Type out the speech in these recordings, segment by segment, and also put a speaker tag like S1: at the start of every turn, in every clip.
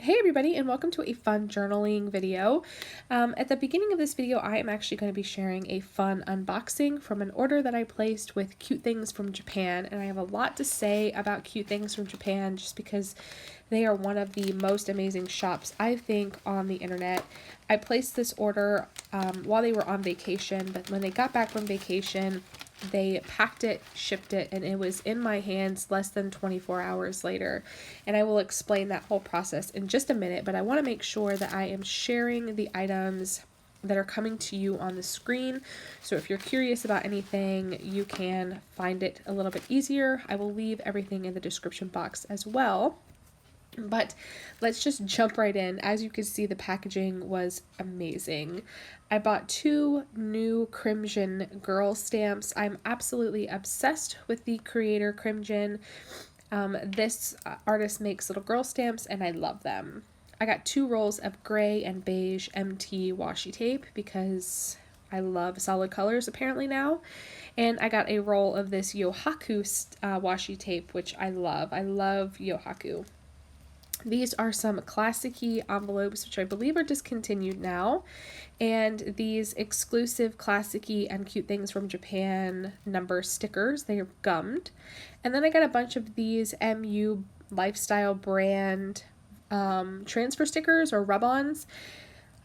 S1: Hey everybody, and welcome to a fun journaling video. At the beginning of this video, I am actually going to be sharing a fun unboxing from an order that I placed with Cute Things from Japan, and I have a lot to say about Cute Things from Japan just because they are one of the most amazing shops, I think, on the internet. I placed this order while they were on vacation, but when they got back from vacation, they packed it, shipped it, and it was in my hands less than 24 hours later. And I will explain that whole process in just a minute, but I want to make sure that I am sharing the items that are coming to you on the screen. So if you're curious about anything, you can find it a little bit easier. I will leave everything in the description box as well. But let's just jump right in. As you can see, the packaging was amazing. I bought 2 new Crimson girl stamps. I'm absolutely obsessed with the creator Crimson. This artist makes little girl stamps and I love them. I got 2 rolls of gray and beige MT washi tape because I love solid colors apparently now. And I got a roll of this Yohaku washi tape, which I love. I love Yohaku. These are some classic-y envelopes, which I believe are discontinued now. And these exclusive classic-y and Cute Things from Japan number stickers. They are gummed. And then I got a bunch of these MU lifestyle brand transfer stickers or rub-ons.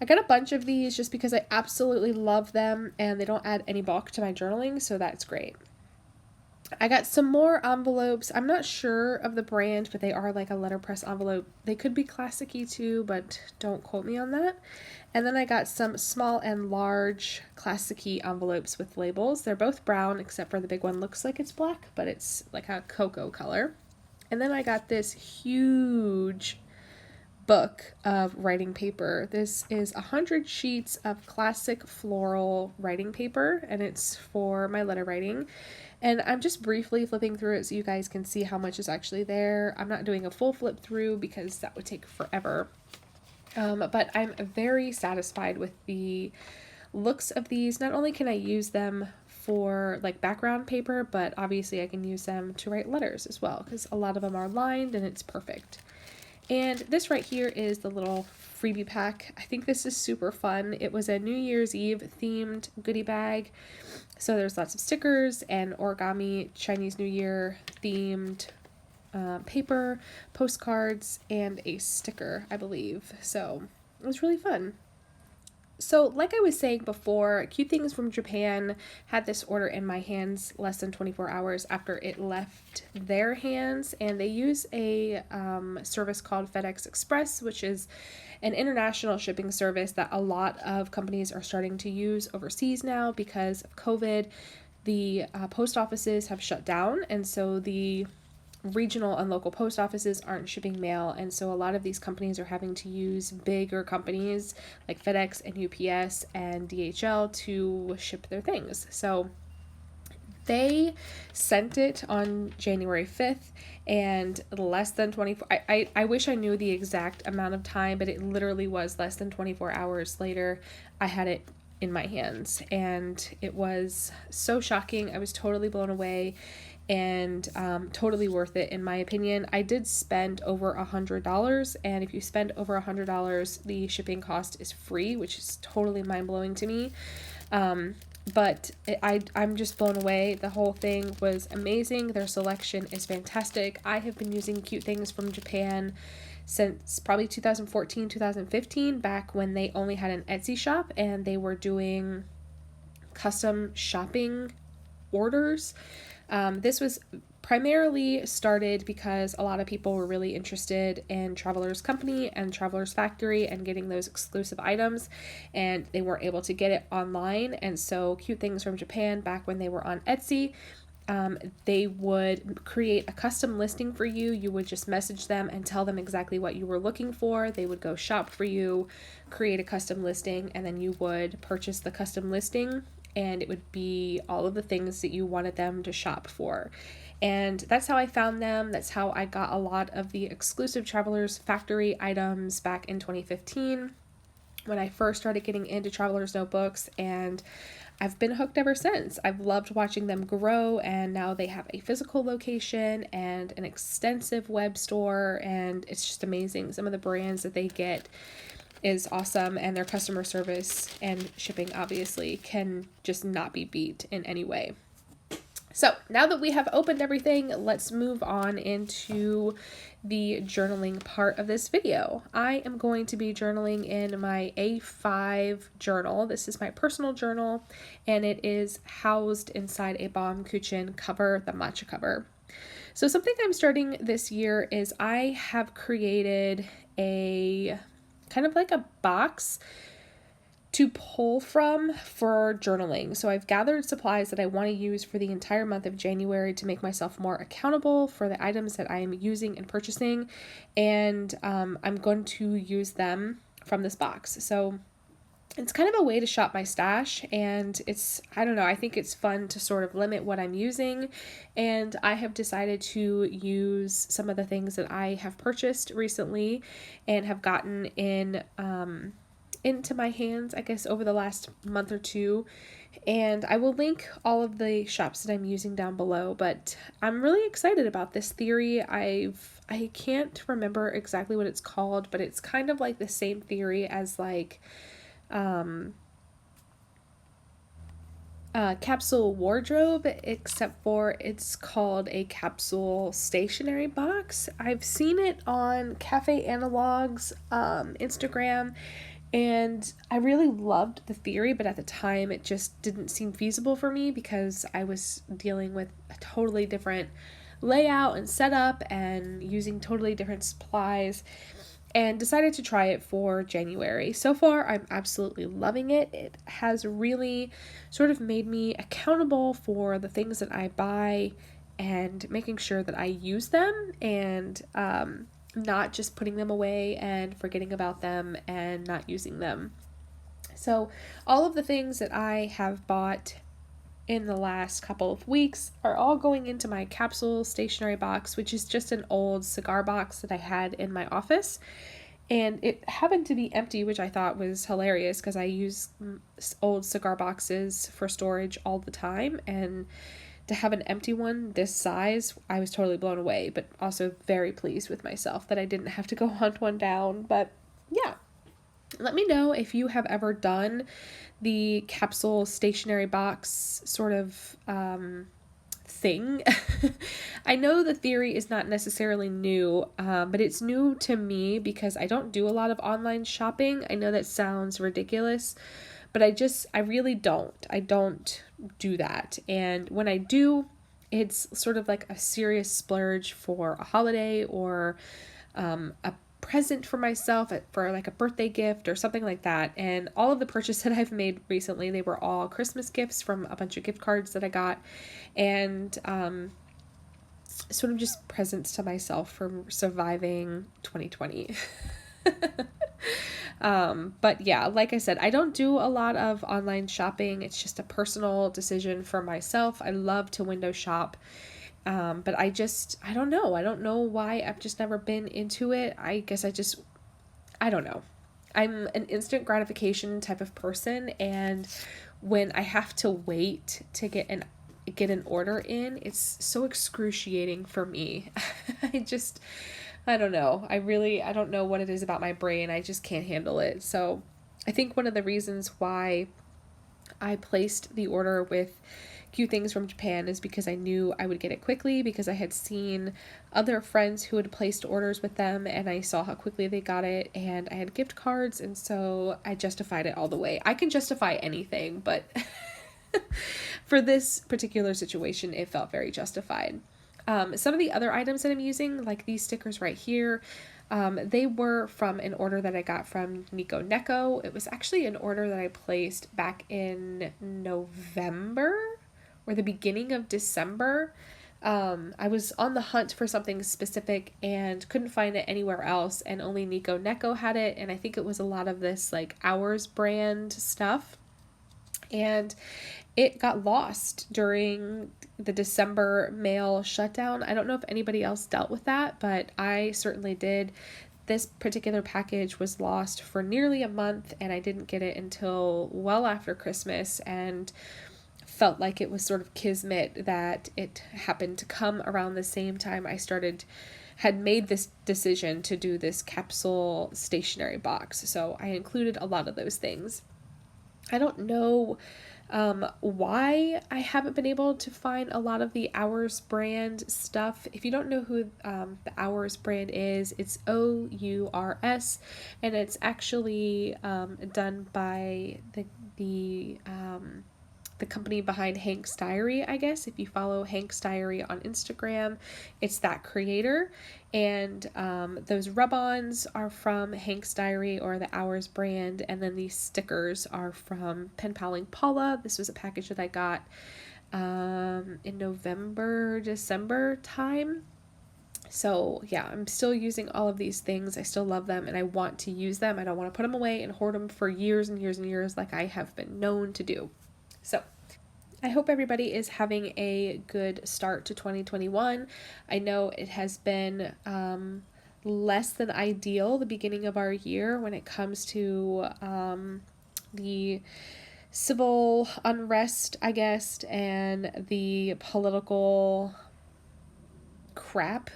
S1: I got a bunch of these just because I absolutely love them and they don't add any bulk to my journaling, so that's great. I got some more envelopes. I'm not sure of the brand, but they are like a letterpress envelope. They could be classic-y too, but don't quote me on that. And then I got some small and large classic-y envelopes with labels. They're both brown, except for the big one looks like it's black, but it's like a cocoa color. And then I got this huge book of writing paper. This is 100 sheets of classic floral writing paper, and it's for my letter writing. And I'm just briefly flipping through it so you guys can see how much is actually there. I'm not doing a full flip through because that would take forever. But I'm very satisfied with the looks of these. Not only can I use them for like background paper, but obviously I can use them to write letters as well because a lot of them are lined and it's perfect. And this right here is the little freebie pack. I think this is super fun. It was a New Year's Eve themed goodie bag. So there's lots of stickers and origami Chinese New Year themed paper, postcards, and a sticker, I believe. So it was really fun. So like I was saying before, Cute Things from Japan had this order in my hands less than 24 hours after it left their hands, and they use a service called FedEx Express, which is an international shipping service that a lot of companies are starting to use overseas now because of COVID. The post offices have shut down, and so the regional and local post offices aren't shipping mail, and so a lot of these companies are having to use bigger companies like FedEx and UPS and DHL to ship their things. So they sent it on January 5th and less than 24 I wish I knew the exact amount of time, but it literally was less than 24 hours later I had it in my hands, and it was so shocking. I was totally blown away and totally worth it in my opinion. I did spend over $100, and if you spend over $100, the shipping cost is free, which is totally mind-blowing to me. But I'm just blown away. The whole thing was amazing. Their selection is fantastic. I have been using Cute Things from Japan since probably 2014, 2015, back when they only had an Etsy shop and they were doing custom shopping orders. This was primarily started because a lot of people were really interested in Traveler's Company and Traveler's Factory and getting those exclusive items, and they weren't able to get it online. And so Cute Things from Japan, back when they were on Etsy, they would create a custom listing for you. You would just message them and tell them exactly what you were looking for. They would go shop for you, create a custom listing, and then you would purchase the custom listing, and it would be all of the things that you wanted them to shop for. And that's how I found them. That's how I got a lot of the exclusive Traveler's Factory items back in 2015. when I first started getting into Traveler's Notebooks, and I've been hooked ever since. I've loved watching them grow, and now they have a physical location and an extensive web store, and it's just amazing. Some of the brands that they get is awesome, and their customer service and shipping obviously can just not be beat in any way. So now that we have opened everything, let's move on into the journaling part of this video. I am going to be journaling in my A5 journal. This is my personal journal, and it is housed inside a Baumkuchen cover, the matcha cover. So something I'm starting this year is I have created a kind of like a box to pull from for journaling. So I've gathered supplies that I want to use for the entire month of January to make myself more accountable for the items that I am using and purchasing, and I'm going to use them from this box. So it's kind of a way to shop my stash, and I don't know, I think it's fun to sort of limit what I'm using, and I have decided to use some of the things that I have purchased recently and have gotten into my hands, I guess, over the last month or two, and I will link all of the shops that I'm using down below. But I'm really excited about this theory. I can't remember exactly what it's called, but it's kind of like the same theory as like capsule wardrobe, except for it's called a capsule stationery box. I've seen it on Cafe Analog's Instagram, and I really loved the theory, but at the time it just didn't seem feasible for me because I was dealing with a totally different layout and setup and using totally different supplies, and decided to try it for January. So far, I'm absolutely loving it. It has really sort of made me accountable for the things that I buy and making sure that I use them, and not just putting them away and forgetting about them and not using them. So all of the things that I have bought in the last couple of weeks are all going into my capsule stationery box, which is just an old cigar box that I had in my office. And it happened to be empty, which I thought was hilarious because I use old cigar boxes for storage all the time, and to have an empty one this size, I was totally blown away, but also very pleased with myself that I didn't have to go hunt one down. But yeah, let me know if you have ever done the capsule stationery box sort of thing. I know the theory is not necessarily new, but it's new to me because I don't do a lot of online shopping. I know that sounds ridiculous, but I really don't. I don't do that. And when I do, it's sort of like a serious splurge for a holiday or a present for myself, for like a birthday gift or something like that. And all of the purchases that I've made recently, they were all Christmas gifts from a bunch of gift cards that I got, and sort of just presents to myself for surviving 2020. But yeah, like I said, I don't do a lot of online shopping. It's just a personal decision for myself. I love to window shop. But I don't know. I don't know why. I've just never been into it. I guess I don't know. I'm an instant gratification type of person, and when I have to wait to get an order in, it's so excruciating for me. I don't know. I don't know what it is about my brain. I just can't handle it. So I think one of the reasons why I placed the order with Cute Things from Japan is because I knew I would get it quickly, because I had seen other friends who had placed orders with them and I saw how quickly they got it, and I had gift cards, and so I justified it all the way. I can justify anything, but for this particular situation, it felt very justified. Some of the other items that I'm using, like these stickers right here, they were from an order that I got from Nico Neko. It was actually an order that I placed back in November or the beginning of December. I was on the hunt for something specific and couldn't find it anywhere else, and only Nico Neko had it, and I think it was a lot of this like Hours brand stuff. And it got lost during the December mail shutdown. I don't know if anybody else dealt with that, but I certainly did. this particular package was lost for nearly a month, and I didn't get it until well after Christmas, and felt like it was sort of kismet that it happened to come around the same time had made this decision to do this capsule stationery box. So I included a lot of those things. I don't know why I haven't been able to find a lot of the Hours brand stuff. If you don't know who the Hours brand is, it's OURS, and it's actually done by the company behind Hank's Diary, I guess. If you follow Hank's Diary on Instagram, it's that creator. And those rub-ons are from Hank's Diary or the Hours brand. And then these stickers are from Pen Paling Paula. This was a package that I got in November, December time. So yeah, I'm still using all of these things. I still love them and I want to use them. I don't want to put them away and hoard them for years and years and years like I have been known to do. So I hope everybody is having a good start to 2021. I know it has been less than ideal, the beginning of our year, when it comes to the civil unrest, I guess, and the political crap.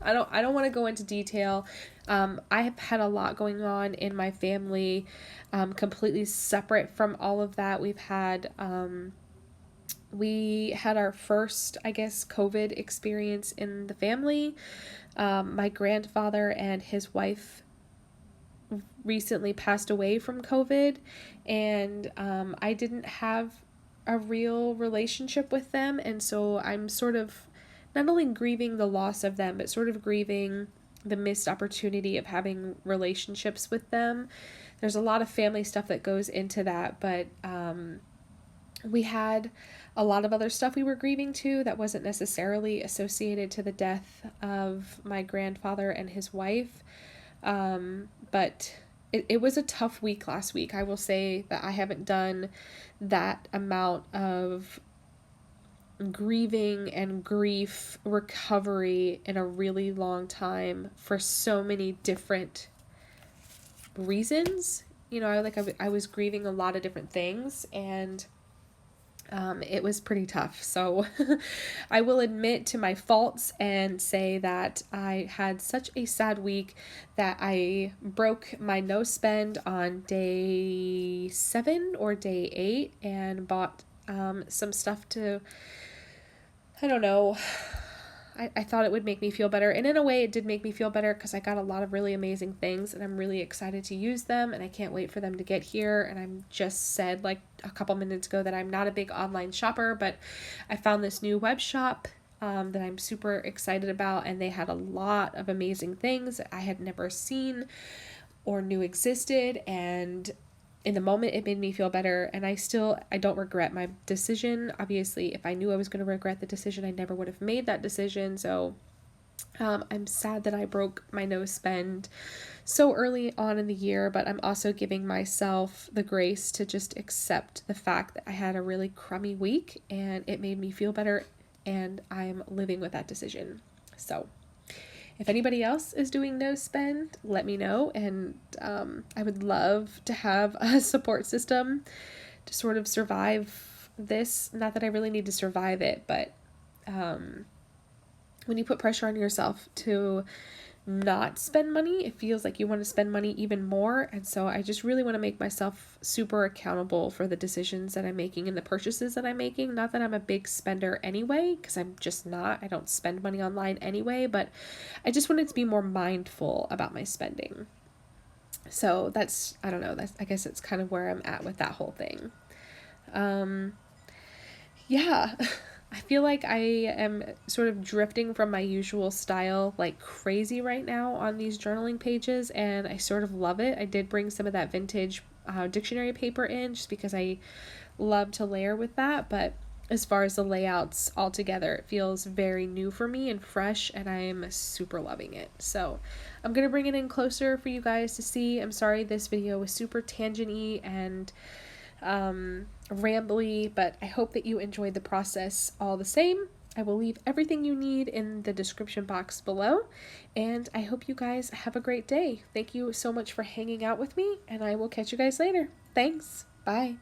S1: I don't want to go into detail. I have had a lot going on in my family, completely separate from all of that. We had our first, I guess, COVID experience in the family. My grandfather and his wife recently passed away from COVID, and I didn't have a real relationship with them, and so I'm sort of not only grieving the loss of them, but sort of grieving the missed opportunity of having relationships with them. There's a lot of family stuff that goes into that, but we had a lot of other stuff we were grieving too that wasn't necessarily associated to the death of my grandfather and his wife. But it was a tough week last week. I will say that I haven't done that amount of grieving and grief recovery in a really long time for so many different reasons. You know, I was grieving a lot of different things, and it was pretty tough. So I will admit to my faults and say that I had such a sad week that I broke my no spend on day 7 or day 8 and bought some stuff to, I don't know, I thought it would make me feel better, and in a way it did make me feel better because I got a lot of really amazing things and I'm really excited to use them, and I can't wait for them to get here. And I'm just said like a couple minutes ago that I'm not a big online shopper, but I found this new web shop that I'm super excited about, and they had a lot of amazing things that I had never seen or knew existed, and in the moment it made me feel better, and I don't regret my decision. Obviously, if I knew I was going to regret the decision, I never would have made that decision. So I'm sad that I broke my no spend so early on in the year, but I'm also giving myself the grace to just accept the fact that I had a really crummy week and it made me feel better, and I'm living with that decision. So if anybody else is doing no spend, let me know, and I would love to have a support system to sort of survive this. Not that I really need to survive it, but when you put pressure on yourself to not spend money, it feels like you want to spend money even more. And so I just really want to make myself super accountable for the decisions that I'm making and the purchases that I'm making. Not that I'm a big spender anyway, because I'm just not. I don't spend money online anyway, but I just wanted to be more mindful about my spending. So I don't know, I guess it's kind of where I'm at with that whole thing. Yeah. I feel like I am sort of drifting from my usual style like crazy right now on these journaling pages, and I sort of love it. I did bring some of that vintage dictionary paper in just because I love to layer with that, but as far as the layouts altogether, it feels very new for me and fresh, and I'm super loving it. So I'm going to bring it in closer for you guys to see. I'm sorry this video was super tangent-y and rambly, but I hope that you enjoyed the process all the same. I will leave everything you need in the description box below, and I hope you guys have a great day. Thank you so much for hanging out with me, and I will catch you guys later. Thanks. Bye.